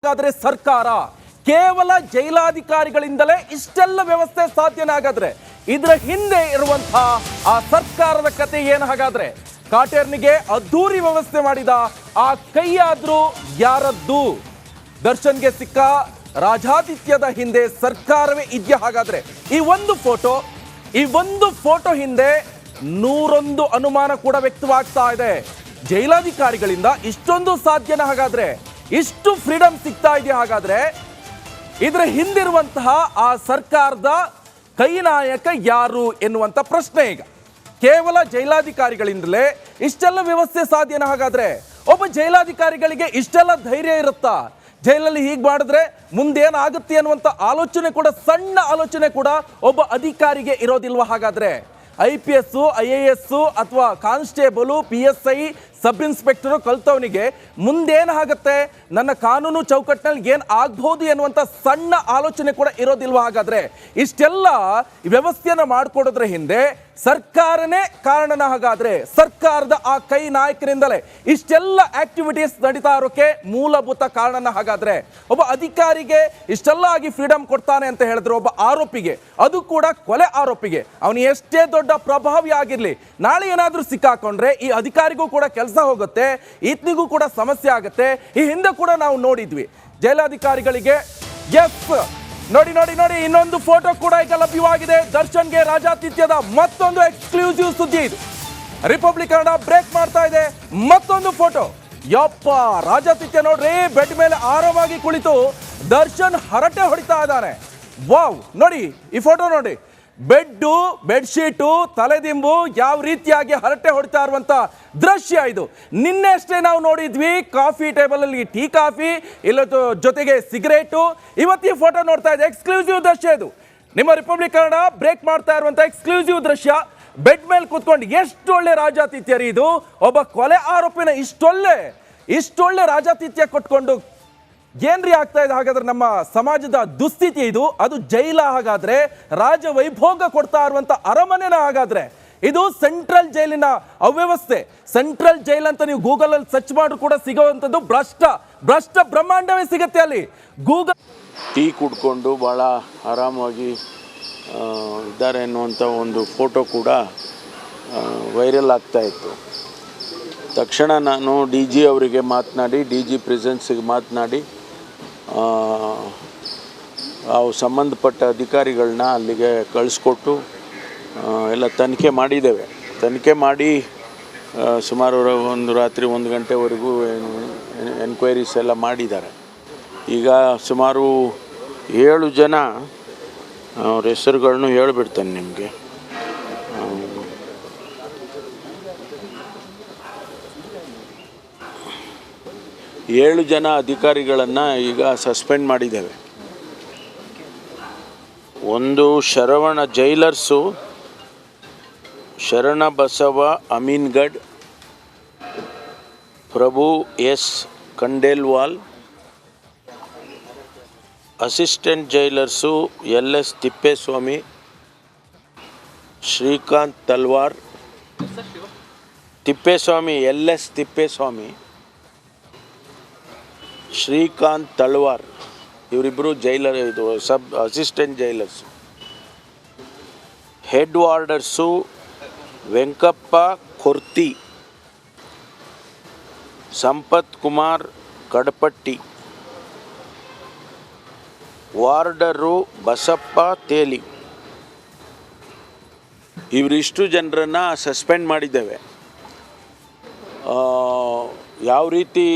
ಹಾಗಾದ್ರೆ ಸರ್ಕಾರ ಕೇವಲ ಜೈಲಾಧಿಕಾರಿಗಳಿಂದಲೇ ಇಷ್ಟೆಲ್ಲ ವ್ಯವಸ್ಥೆ ಸಾಧ್ಯನಾಗಾದ್ರೆ ಇದರ ಹಿಂದೆ ಇರುವಂತಹ ಆ ಸರ್ಕಾರದ ಕತೆ ಏನು? ಹಾಗಾದ್ರೆ ಕಾಟೇರ್ನಿಗೆ ಅದ್ದೂರಿ ವ್ಯವಸ್ಥೆ ಮಾಡಿದ ಆ ಕೈಯಾದ್ರೂ ಯಾರದ್ದು? ದರ್ಶನ್ಗೆ ಸಿಕ್ಕ ರಾಜಾತಿಥ್ಯದ ಹಿಂದೆ ಸರ್ಕಾರವೇ ಇದೆಯಾ? ಹಾಗಾದ್ರೆ ಈ ಒಂದು ಫೋಟೋ ಹಿಂದೆ 101 ಅನುಮಾನ ಕೂಡ ವ್ಯಕ್ತವಾಗ್ತಾ ಇದೆ. ಜೈಲಾಧಿಕಾರಿಗಳಿಂದ ಇಷ್ಟೊಂದು ಸಾಧ್ಯನ? ಹಾಗಾದ್ರೆ ಇಷ್ಟು ಫ್ರೀಡಮ್ ಸಿಗ್ತಾ ಇದೆಯಾ? ಹಾಗಾದ್ರೆ ಇದರ ಹಿಂದಿರುವಂತಹ ಆ ಸರ್ಕಾರದ ಕೈ ನಾಯಕ ಯಾರು ಎನ್ನುವಂತ ಪ್ರಶ್ನೆ ಈಗ. ಕೇವಲ ಜೈಲಾಧಿಕಾರಿಗಳಿಂದಲೇ ಇಷ್ಟೆಲ್ಲ ವ್ಯವಸ್ಥೆ ಸಾಧ್ಯನ? ಹಾಗಾದ್ರೆ ಒಬ್ಬ ಜೈಲಾಧಿಕಾರಿಗಳಿಗೆ ಇಷ್ಟೆಲ್ಲ ಧೈರ್ಯ ಇರುತ್ತಾ? ಜೈಲಲ್ಲಿ ಹೀಗೆ ಮಾಡಿದ್ರೆ ಮುಂದೇನಾಗುತ್ತೆ ಅನ್ನುವಂಥ ಆಲೋಚನೆ ಕೂಡ, ಸಣ್ಣ ಆಲೋಚನೆ ಕೂಡ ಒಬ್ಬ ಅಧಿಕಾರಿಗೆ ಇರೋದಿಲ್ವಾ? ಹಾಗಾದ್ರೆ IPS, IAS ಅಥವಾ ಕಾನ್ಸ್ಟೇಬಲು, PSI, ಸಬ್ ಇನ್ಸ್ಪೆಕ್ಟರು ಕಲ್ತವನಿಗೆ ಮುಂದೇನಾಗುತ್ತೆ, ನನ್ನ ಕಾನೂನು ಚೌಕಟ್ಟಿನಲ್ಲಿ ಏನು ಆಗ್ಬಹುದು ಎನ್ನುವಂಥ ಸಣ್ಣ ಆಲೋಚನೆ ಕೂಡ ಇರೋದಿಲ್ವಾ? ಹಾಗಾದ್ರೆ ಇಷ್ಟೆಲ್ಲ ವ್ಯವಸ್ಥೆಯನ್ನು ಮಾಡಿಕೊಡೋದ್ರ ಹಿಂದೆ ಸರ್ಕಾರನೇ ಕಾರಣನ? ಹಾಗಾದ್ರೆ ಸರ್ಕಾರದ ಆ ಕೈ ನಾಯಕರಿಂದಲೇ ಇಷ್ಟೆಲ್ಲ ಆಕ್ಟಿವಿಟೀಸ್ ನಡೀತಾ ಇರೋಕೆ ಮೂಲಭೂತ ಕಾರಣನ? ಹಾಗಾದ್ರೆ ಒಬ್ಬ ಅಧಿಕಾರಿಗೆ ಇಷ್ಟೆಲ್ಲ ಆಗಿ ಫ್ರೀಡಮ್ ಕೊಡ್ತಾನೆ ಅಂತ ಹೇಳಿದ್ರೆ ಒಬ್ಬ ಆರೋಪಿಗೆ, ಅದು ಕೂಡ ಕೊಲೆ ಆರೋಪಿಗೆ, ಅವನು ಎಷ್ಟೇ ದೊಡ್ಡ ಪ್ರಭಾವಿ ಆಗಿರ್ಲಿ, ನಾಳೆ ಏನಾದ್ರೂ ಸಿಕ್ಕಾಕೊಂಡ್ರೆ ಈ ಅಧಿಕಾರಿಗೂ ಕೂಡ ಕೆಲಸ ಹೋಗುತ್ತೆ, ಈತನಿಗೂ ಕೂಡ ಸಮಸ್ಯೆ ಆಗುತ್ತೆ. ಈ ಹಿಂದೆ ಕೂಡ ನಾವು ನೋಡಿದ್ವಿ ಜೈಲಾಧಿಕಾರಿಗಳಿಗೆ. ಎಸ್, ನೋಡಿ ನೋಡಿ ನೋಡಿ, ಇನ್ನೊಂದು ಫೋಟೋ ಕೂಡ ಈಗ ಲಭ್ಯವಾಗಿದೆ. ದರ್ಶನ್ಗೆ ರಾಜಾತಿಥ್ಯದ ಮತ್ತೊಂದು ಎಕ್ಸ್ಕ್ಲೂಸಿವ್ ಸುದ್ದಿ ಇದು. ರಿಪಬ್ಲಿಕ್ ಕನ್ನಡ ಬ್ರೇಕ್ ಮಾಡ್ತಾ ಇದೆ ಮತ್ತೊಂದು ಫೋಟೋ. ಯಪ್ಪ, ರಾಜಾತಿಥ್ಯ ನೋಡ್ರಿ, ಬೆಡ್ ಮೇಲೆ ಆರಾಮಾಗಿ ಕುಳಿತು ದರ್ಶನ್ ಹರಟೆ ಹೊಡಿತಾ ಇದ್ದಾನೆ. ವಾವ್, ನೋಡಿ ಈ ಫೋಟೋ ನೋಡಿ. ಬೆಡ್ಶೀಟು, ತಲೆದಿಂಬು ಯಾವ ರೀತಿಯಾಗಿ ಹರಟೆ ಹೊಡಿತಾ ಇರುವಂತ ದೃಶ್ಯ ಇದು. ನಿನ್ನೆ ಅಷ್ಟೇ ನಾವು ನೋಡಿದ್ವಿ ಕಾಫಿ ಟೇಬಲ್ ಅಲ್ಲಿ ಟೀ ಕಾಫಿ, ಇಲ್ಲ ಜೊತೆಗೆ ಸಿಗರೇಟು. ಇವತ್ತು ಈ ಫೋಟೋ ನೋಡ್ತಾ ಇದೆ, ಎಕ್ಸ್ಕ್ಲೂಸಿವ್ ದೃಶ್ಯ ಇದು. ನಿಮ್ಮ ರಿಪಬ್ಲಿಕ್ ಕನ್ನಡ ಬ್ರೇಕ್ ಮಾಡ್ತಾ ಇರುವಂತ ಎಕ್ಸ್ಕ್ಲೂಸಿವ್ ದೃಶ್ಯ. ಬೆಡ್ ಮೇಲೆ ಕೂತ್ಕೊಂಡು ಎಷ್ಟು ಒಳ್ಳೆ ರಾಜಾತಿಥ್ಯ ರೀ ಇದು. ಒಬ್ಬ ಕೊಲೆ ಆರೋಪಿನ ಇಷ್ಟೊಳ್ಳೆ ರಾಜಾತಿಥ್ಯ ಕೊಟ್ಕೊಂಡು ಏನ್ರಿ ಆಗ್ತಾ ಇದೆ? ಹಾಗಾದ್ರೆ ನಮ್ಮ ಸಮಾಜದ ದುಸ್ಥಿತಿ ಇದು. ಅದು ಜೈಲ? ಹಾಗಾದ್ರೆ ರಾಜ ವೈಭೋಗ ಕೊಡ್ತಾ ಇರುವಂತ ಅರಮನೆನ? ಹಾಗಾದ್ರೆ ಇದು ಸೆಂಟ್ರಲ್ ಜೈಲಿನ ಅವ್ಯವಸ್ಥೆ. ಸೆಂಟ್ರಲ್ ಜೈಲ್ ಅಂತ ನೀವು ಗೂಗಲ್ ಅಲ್ಲಿ ಸರ್ಚ್ ಮಾಡಿದ್ರು ಕೂಡ ಸಿಗುವಂಥದ್ದು ಭ್ರಷ್ಟ ಬ್ರಹ್ಮಾಂಡವೇ ಸಿಗುತ್ತೆ ಅಲ್ಲಿ. ಗೂಗಲ್ ಟೀ ಕುಡ್ಕೊಂಡು ಭಾಳ ಆರಾಮವಾಗಿ ಇದ್ದಾರೆ ಅನ್ನುವಂಥ ಒಂದು ಫೋಟೋ ಕೂಡ ವೈರಲ್ ಆಗ್ತಾ ಇತ್ತು. ತಕ್ಷಣ ನಾನು DG ಅವರಿಗೆ ಮಾತನಾಡಿ, DG ಪ್ರೆಸೆನ್ಸಿಗೆ ಮಾತನಾಡಿ ಅವು ಸಂಬಂಧಪಟ್ಟ ಅಧಿಕಾರಿಗಳನ್ನ ಅಲ್ಲಿಗೆ ಕಳಿಸ್ಕೊಟ್ಟು ಎಲ್ಲ ತನಿಖೆ ಮಾಡಿದ್ದೇವೆ. ತನಿಖೆ ಮಾಡಿ ಸುಮಾರು ಒಂದು ರಾತ್ರಿ 1 ಗಂಟೆವರೆಗೂ ಎನ್ಕ್ವೈರೀಸ್ ಎಲ್ಲ ಮಾಡಿದ್ದಾರೆ. ಈಗ ಸುಮಾರು 7 ಜನ, ಅವ್ರ ಹೆಸರುಗಳನ್ನು ಹೇಳಿಬಿಡ್ತಾನೆ ನಿಮಗೆ. 7 ಜನ ಅಧಿಕಾರಿಗಳನ್ನು ಈಗ ಸಸ್ಪೆಂಡ್ ಮಾಡಿದ್ದೇವೆ. ಒಂದು jailers Sharanabasava Amingad, Prabhu S Khandelwal. Assistant jailers LS Thippeswamy, Srikanth Talwar, LS Thippeswamy, Srikanth Talwar. ಇವರಿಬ್ಬರು ಜೈಲರ್, ಇದು assistant jailers. Head warders Venkappa Korti, Sampath Kumar Kadapatti, warder Basappa Teli. ಇವರಿಷ್ಟು ಜನರನ್ನು ಸಸ್ಪೆಂಡ್ ಮಾಡಿದ್ದೇವೆ. ಯಾವ ರೀತಿ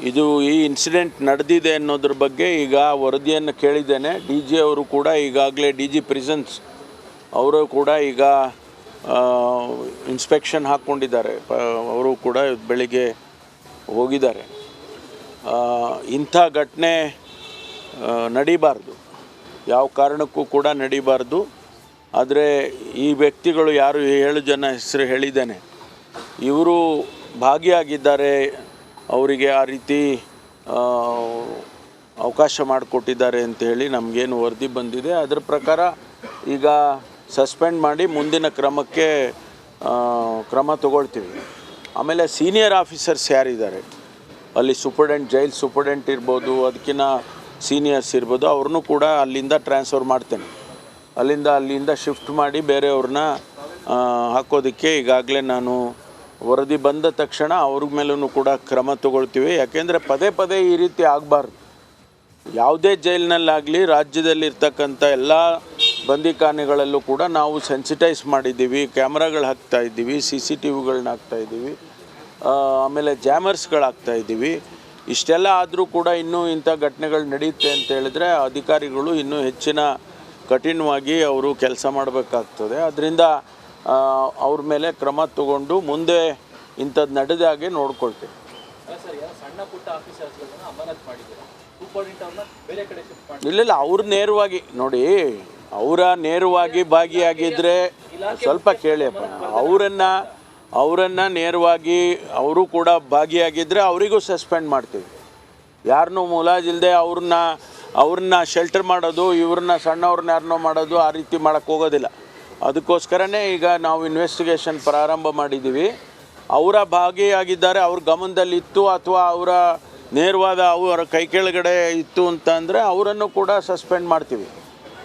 ಈ ಇನ್ಸಿಡೆಂಟ್ ನಡೆದಿದೆ ಅನ್ನೋದ್ರ ಬಗ್ಗೆ ಈಗ ವರದಿಯನ್ನು ಕೇಳಿದ್ದೇನೆ. DG ಅವರು ಕೂಡ ಈಗಾಗಲೇ DG ಪ್ರಿಸನ್ಸ್ ಅವರು ಕೂಡ ಈಗ ಇನ್ಸ್ಪೆಕ್ಷನ್ ಹಾಕ್ಕೊಂಡಿದ್ದಾರೆ. ಅವರು ಕೂಡ ಬೆಳಿಗ್ಗೆ ಹೋಗಿದ್ದಾರೆ. ಇಂಥ ಘಟನೆ ನಡೀಬಾರ್ದು, ಯಾವ ಕಾರಣಕ್ಕೂ ಕೂಡ ನಡೀಬಾರ್ದು. ಆದರೆ ಈ ವ್ಯಕ್ತಿಗಳು ಯಾರು 7 ಜನ ಹೆಸರು ಹೇಳಿದ್ದೇನೆ, ಇವರು ಭಾಗಿಯಾಗಿದ್ದಾರೆ. ಅವರಿಗೆ ಆ ರೀತಿ ಅವಕಾಶ ಮಾಡಿಕೊಟ್ಟಿದ್ದಾರೆ ಅಂಥೇಳಿ ನಮಗೇನು ವರದಿ ಬಂದಿದೆ. ಅದರ ಪ್ರಕಾರ ಈಗ ಸಸ್ಪೆಂಡ್ ಮಾಡಿ ಮುಂದಿನ ಕ್ರಮ ತಗೊಳ್ತೀವಿ. ಆಮೇಲೆ ಸೀನಿಯರ್ ಆಫೀಸರ್ಸ್ ಯಾರಿದ್ದಾರೆ ಅಲ್ಲಿ ಜೈಲ್ ಸೂಪರ್ಡೆಂಟ್ ಇರ್ಬೋದು, ಅದಕ್ಕಿಂತ ಸೀನಿಯರ್ಸ್ ಇರ್ಬೋದು, ಅವ್ರನ್ನೂ ಕೂಡ ಅಲ್ಲಿಂದ ಟ್ರಾನ್ಸ್ಫರ್ ಮಾಡ್ತೇನೆ. ಅಲ್ಲಿಂದ ಶಿಫ್ಟ್ ಮಾಡಿ ಬೇರೆಯವ್ರನ್ನ ಹಾಕೋದಕ್ಕೆ ಈಗಾಗಲೇ ನಾನು ವರದಿ ಬಂದ ತಕ್ಷಣ ಅವ್ರ ಮೇಲೂ ಕೂಡ ಕ್ರಮ ತಗೊಳ್ತೀವಿ. ಯಾಕೆಂದರೆ ಪದೇ ಈ ರೀತಿ ಆಗಬಾರ್ದು. ಯಾವುದೇ ಜೈಲಿನಲ್ಲಾಗಲಿ ರಾಜ್ಯದಲ್ಲಿರ್ತಕ್ಕಂಥ ಎಲ್ಲ ಬಂದಿಖಾನೆಗಳಲ್ಲೂ ಕೂಡ ನಾವು ಸೆನ್ಸಿಟೈಸ್ ಮಾಡಿದ್ದೀವಿ, ಕ್ಯಾಮ್ರಾಗಳು ಹಾಕ್ತಾಯಿದ್ದೀವಿ, CCTVಗಳನ್ನ ಹಾಕ್ತಾಯಿದ್ದೀವಿ, ಆಮೇಲೆ ಜಾಮರ್ಸ್ಗಳಾಗ್ತಾಯಿದ್ದೀವಿ. ಇಷ್ಟೆಲ್ಲ ಆದರೂ ಕೂಡ ಇನ್ನೂ ಇಂಥ ಘಟನೆಗಳು ನಡೆಯುತ್ತೆ ಅಂತ ಹೇಳಿದ್ರೆ ಅಧಿಕಾರಿಗಳು ಇನ್ನೂ ಹೆಚ್ಚಿನ ಕಠಿಣವಾಗಿ ಅವರು ಕೆಲಸ ಮಾಡಬೇಕಾಗ್ತದೆ. ಅದರಿಂದ ಅವ್ರ ಮೇಲೆ ಕ್ರಮ ತಗೊಂಡು ಮುಂದೆ ಇಂಥದ್ದು ನಡೆದಾಗೆ ನೋಡ್ಕೊಳ್ತೇವೆ. ಇಲ್ಲ ಅವ್ರು ನೇರವಾಗಿ ನೋಡಿ, ನೇರವಾಗಿ ಭಾಗಿಯಾಗಿದ್ದರೆ ಸ್ವಲ್ಪ ಕೇಳಿಯಪ್ಪ, ಅವರನ್ನು ನೇರವಾಗಿ ಅವರು ಕೂಡ ಭಾಗಿಯಾಗಿದ್ದರೆ ಅವರಿಗೂ ಸಸ್ಪೆಂಡ್ ಮಾಡ್ತೀವಿ. ಯಾರನ್ನೂ ಮುಲಾಜಿಲ್ಲದೆ ಅವ್ರನ್ನ ಶೆಲ್ಟರ್ ಮಾಡೋದು, ಇವ್ರನ್ನ ಸಣ್ಣವ್ರನ್ನ ಯಾರನ್ನೋ ಮಾಡೋದು, ಆ ರೀತಿ ಮಾಡೋಕ್ಕೆ ಹೋಗೋದಿಲ್ಲ. ಅದಕ್ಕೋಸ್ಕರನೇ ಈಗ ನಾವು ಇನ್ವೆಸ್ಟಿಗೇಷನ್ ಪ್ರಾರಂಭ ಮಾಡಿದ್ದೀವಿ. ಅವರ ಭಾಗಿಯಾಗಿದ್ದಾರೆ, ಅವ್ರ ಗಮನದಲ್ಲಿತ್ತು ಅಥವಾ ಅವರ ನೇರವಾದ ಅವರ ಕೈ ಕೆಳಗಡೆ ಇತ್ತು ಅಂತಂದರೆ ಅವರನ್ನು ಕೂಡ ಸಸ್ಪೆಂಡ್ ಮಾಡ್ತೀವಿ.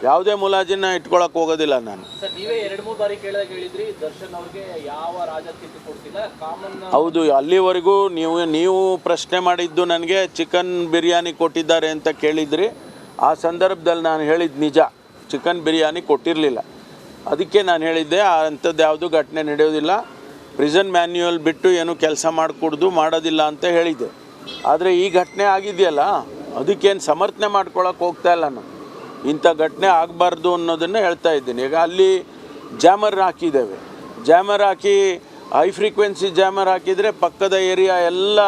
ಯಾವುದೇ ಮುಲಾಜಿನ ಇಟ್ಕೊಳಕ್ಕೆ ಹೋಗೋದಿಲ್ಲ ನಾನು. ಹೌದು, ಅಲ್ಲಿವರೆಗೂ ನೀವು ಪ್ರಶ್ನೆ ಮಾಡಿದ್ದು ನನಗೆ ಚಿಕನ್ ಬಿರಿಯಾನಿ ಕೊಟ್ಟಿದ್ದಾರೆ ಅಂತ ಕೇಳಿದ್ರಿ. ಆ ಸಂದರ್ಭದಲ್ಲಿ ನಾನು ಹೇಳಿದ್ದು ನಿಜ, ಚಿಕನ್ ಬಿರಿಯಾನಿ ಕೊಟ್ಟಿರಲಿಲ್ಲ. ಅದಕ್ಕೆ ನಾನು ಹೇಳಿದ್ದೆ ಅಂಥದ್ದು ಯಾವುದೂ ಘಟನೆ ನಡೆಯೋದಿಲ್ಲ, ಪ್ರಿಸನ್ ಮ್ಯಾನ್ಯುಯಲ್ ಬಿಟ್ಟು ಏನು ಕೆಲಸ ಮಾಡೋದಿಲ್ಲ ಅಂತ ಹೇಳಿದ್ದೆ. ಆದರೆ ಈ ಘಟನೆ ಆಗಿದೆಯಲ್ಲ, ಅದಕ್ಕೇನು ಸಮರ್ಥನೆ ಮಾಡ್ಕೊಳಕ್ಕೆ ಹೋಗ್ತಾ ಇಲ್ಲ ನಾನು. ಇಂಥ ಘಟನೆ ಆಗಬಾರ್ದು ಅನ್ನೋದನ್ನು ಹೇಳ್ತಾ ಇದ್ದೀನಿ. ಈಗ ಅಲ್ಲಿ ಜಾಮರ್ ಹಾಕಿದ್ದೇವೆ, ಜಾಮರ್ ಹಾಕಿ ಹೈ ಫ್ರೀಕ್ವೆನ್ಸಿ ಜಾಮರ್ ಹಾಕಿದರೆ ಪಕ್ಕದ ಏರಿಯಾ ಎಲ್ಲ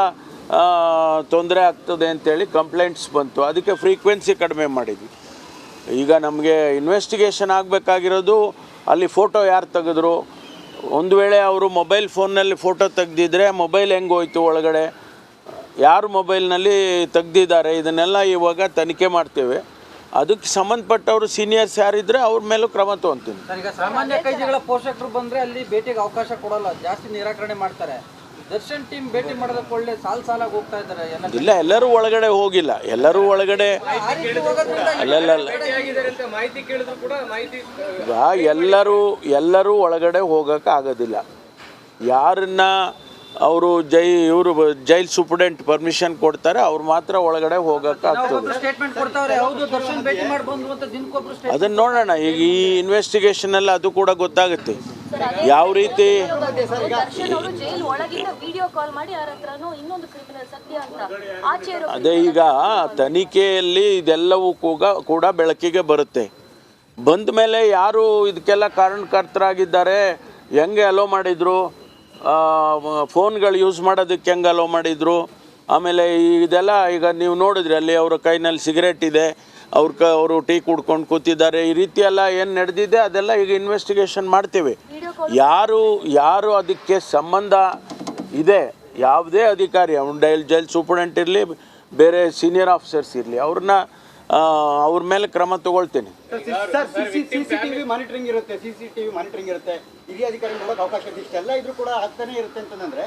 ತೊಂದರೆ ಆಗ್ತದೆ ಅಂತೇಳಿ ಕಂಪ್ಲೇಂಟ್ಸ್ ಬಂತು. ಅದಕ್ಕೆ ಫ್ರೀಕ್ವೆನ್ಸಿ ಕಡಿಮೆ ಮಾಡಿದ್ವಿ. ಈಗ ನಮಗೆ ಇನ್ವೆಸ್ಟಿಗೇಷನ್ ಆಗಬೇಕಾಗಿರೋದು ಅಲ್ಲಿ ಫೋಟೋ ಯಾರು ತೆಗೆದ್ರು, ಒಂದು ವೇಳೆ ಅವರು ಮೊಬೈಲ್ ಫೋನ್ನಲ್ಲಿ ಫೋಟೋ ತೆಗೆದಿದ್ರೆ ಮೊಬೈಲ್ ಹೆಂಗೆ ಹೋಯ್ತು ಒಳಗಡೆ, ಯಾರು ಮೊಬೈಲ್ನಲ್ಲಿ ತೆಗ್ದಿದ್ದಾರೆ, ಇದನ್ನೆಲ್ಲ ಇವಾಗ ತನಿಖೆ ಮಾಡ್ತೇವೆ. ಅದಕ್ಕೆ ಸಂಬಂಧಪಟ್ಟವರು ಸೀನಿಯರ್ಸ್ ಯಾರಿದ್ರೆ ಅವ್ರ ಮೇಲೂ ಕ್ರಮ ತಗೊಂತೀನಿ. ಈಗ ಸಾಮಾನ್ಯ ಕೈದಿಗಳ ಪೋಷಕರು ಬಂದರೆ ಅಲ್ಲಿ ಭೇಟಿಗೆ ಅವಕಾಶ ಕೊಡಲ್ಲ, ಜಾಸ್ತಿ ನಿರಾಕರಣೆ ಮಾಡ್ತಾರೆ. ದರ್ಶನ್ ಟೀಮ್ ಭೇಟಿ ಮಾಡೋದಕ್ಕೆ ಒಳ್ಳೆ ಸಾಲಾಗಿ ಹೋಗ್ತಾ ಇದ್ದಾರೆ. ಇಲ್ಲ, ಎಲ್ಲರೂ ಒಳಗಡೆ ಹೋಗಿಲ್ಲ, ಎಲ್ಲರೂ ಒಳಗಡೆ ಎಲ್ಲರೂ ಒಳಗಡೆ ಹೋಗೋಕೆ ಆಗೋದಿಲ್ಲ. ಯಾರನ್ನ ಅವರು ಜೈಲ್ ಸೂಪರ್ಡೆಂಟ್ ಪರ್ಮಿಷನ್ ಕೊಡ್ತಾರೆ ಅವ್ರು ಮಾತ್ರ ಒಳಗಡೆ ಹೋಗೋಕೆ ಆಗ್ತದೆ. ಅದನ್ನು ನೋಡೋಣ, ಈಗ ಈ ಇನ್ವೆಸ್ಟಿಗೇಷನಲ್ಲಿ ಅದು ಕೂಡ ಗೊತ್ತಾಗುತ್ತೆ ಯಾವ ರೀತಿ. ಅದೇ ಈಗ ತನಿಖೆಯಲ್ಲಿ ಇದೆಲ್ಲವೂ ಕೂಡ ಬೆಳಕಿಗೆ ಬರುತ್ತೆ. ಬಂದ ಮೇಲೆ ಯಾರು ಇದಕ್ಕೆಲ್ಲ ಕಾರಣಕರ್ತರಾಗಿದ್ದಾರೆ, ಹೆಂಗೆ ಅಲೋ ಮಾಡಿದರು, ಫೋನ್ಗಳು ಯೂಸ್ ಮಾಡೋದಕ್ಕೆ ಹೆಂಗೆ ಅಲೋ ಮಾಡಿದರು, ಆಮೇಲೆ ಇದೆಲ್ಲ ಈಗ ನೀವು ನೋಡಿದ್ರಿ ಅಲ್ಲಿ ಅವರ ಕೈನಲ್ಲಿ ಸಿಗರೇಟ್ ಇದೆ, ಅವರು ಟೀ ಕುಡ್ಕೊಂಡು ಕೂತಿದ್ದಾರೆ, ಈ ರೀತಿ ಎಲ್ಲ ಏನು ನಡೆದಿದೆ ಅದೆಲ್ಲ ಈಗ ಇನ್ವೆಸ್ಟಿಗೇಷನ್ ಮಾಡ್ತೀವಿ. ಯಾರು ಅದಕ್ಕೆ ಸಂಬಂಧ ಇದೆ, ಯಾವುದೇ ಅಧಿಕಾರಿ, ಅವ್ನು ಜೈಲ್ ಸೂಪರ್ಡೆಂಟ್ ಇರಲಿ, ಬೇರೆ ಸೀನಿಯರ್ ಆಫೀಸರ್ಸ್ ಇರಲಿ, ಅವ್ರ ಮೇಲೆ ಕ್ರಮ ತಗೊಳ್ತೀನಿ. CCTV ಮಾನಿಟರಿಂಗ್ ಇರುತ್ತೆ, ಹಿರಿಯ ಅಧಿಕಾರಿ ನೋಡೋಕೆ ಅವಕಾಶ ಇಷ್ಟೆಲ್ಲ ಇದ್ರೂ ಕೂಡ ಆಗ್ತಾನೆ ಇರುತ್ತೆ ಅಂತಂದ್ರೆ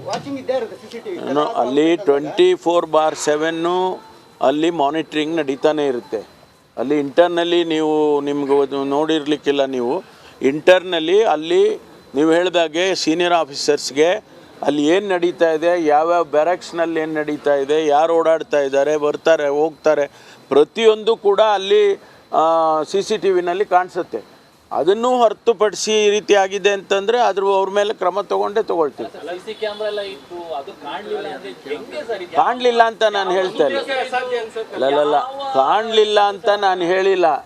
ವಾಚಿಂಗ್ ಇದ್ದೇ ಇರುತ್ತೆ CCTV. ಅಲ್ಲಿ 24/7 ಅಲ್ಲಿ ಮಾನಿಟ್ರಿಂಗ್ ನಡೀತಾನೆ ಇರುತ್ತೆ. ಅಲ್ಲಿ ಇಂಟರ್ನಲ್ಲಿ ನಿಮ್ಗೆ ನೋಡಿರ್ಲಿಕ್ಕಿಲ್ಲ, ನೀವು ಇಂಟರ್ನಲ್ಲಿ ಅಲ್ಲಿ ನೀವು ಹೇಳಿದಾಗೆ ಸೀನಿಯರ್ ಆಫೀಸರ್ಸ್ಗೆ ಅಲ್ಲಿ ಏನು ನಡೀತಾ ಇದೆ, ಯಾವ್ಯಾವ ಬ್ಯಾರಕ್ಸ್ನಲ್ಲಿ ಏನು ನಡೀತಾ ಇದೆ, ಯಾರು ಓಡಾಡ್ತಾ ಇದ್ದಾರೆ, ಬರ್ತಾರೆ ಹೋಗ್ತಾರೆ, ಪ್ರತಿಯೊಂದು ಕೂಡ ಅಲ್ಲಿ CCTVನಲ್ಲಿ ಕಾಣಿಸುತ್ತೆ. ಅದನ್ನು ಹೊರತುಪಡಿಸಿ ಈ ರೀತಿ ಆಗಿದೆ ಅಂತಂದರೆ ಅವ್ರ ಮೇಲೆ ಕ್ರಮ ತಗೊಳ್ತೀವಿ. ಕಾಣಲಿಲ್ಲ ಅಂತ ನಾನು ಹೇಳ್ತಾ ಇಲ್ಲ, ಕಾಣಲಿಲ್ಲ ಅಂತ ನಾನು ಹೇಳಿಲ್ಲ.